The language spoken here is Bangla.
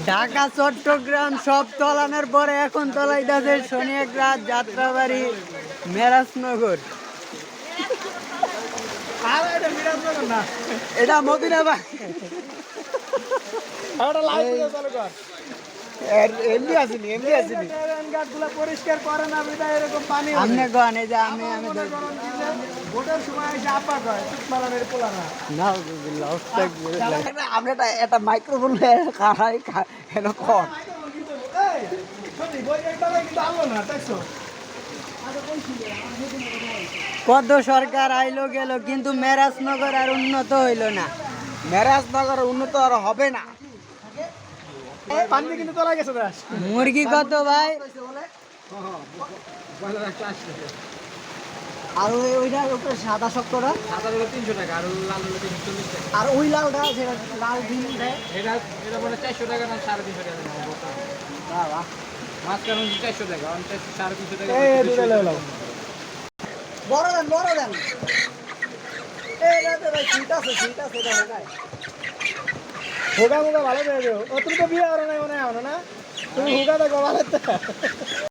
ঢাকা চট্টগ্রাম সব তলানোর পরে এখন তলাইতেছে শনিয়াগ্রাজ যাত্রাবাড়ি মেরাজনগর। এটা মদিনা ভাই এমনি আসেনি পরিষ্কার করে না বিদায় এরকম পানি আমনে গান এই যে আমি ভোটের সময় এসে আপা কয় মালানের পোলারা নাউজুবিল্লাহ আস্তাগফিরুল্লাহ। আমরা এটা মাইক্রোফোন খাই এনো কর কত সরকার আইলো গেল কিন্তু মেরাজনগর আর উন্নত হইল না। মেরাজনগর উন্নত আর হবে না। পানি কিন্তু তোলা গেছে মুরগি কত ভাই? আর ওইটার উপরে সাদা শক্তটা 300 টাকা আর লাল হলো 340 টাকা। আর ওই লালটা যেটা লাল ডিম দেয় এটা বলে 400 টাকা না 350 টাকা না বাবা মাছ কেন 400 টাকা আর 350 টাকা বড় দেন এই রাতে ভাই সিট আছে এটা হোগায় হোগা মোগা ভালো দেবে ও তুমি তো বিয়ে করো না মনে হয় না তুমি হোগা দেখো ভালো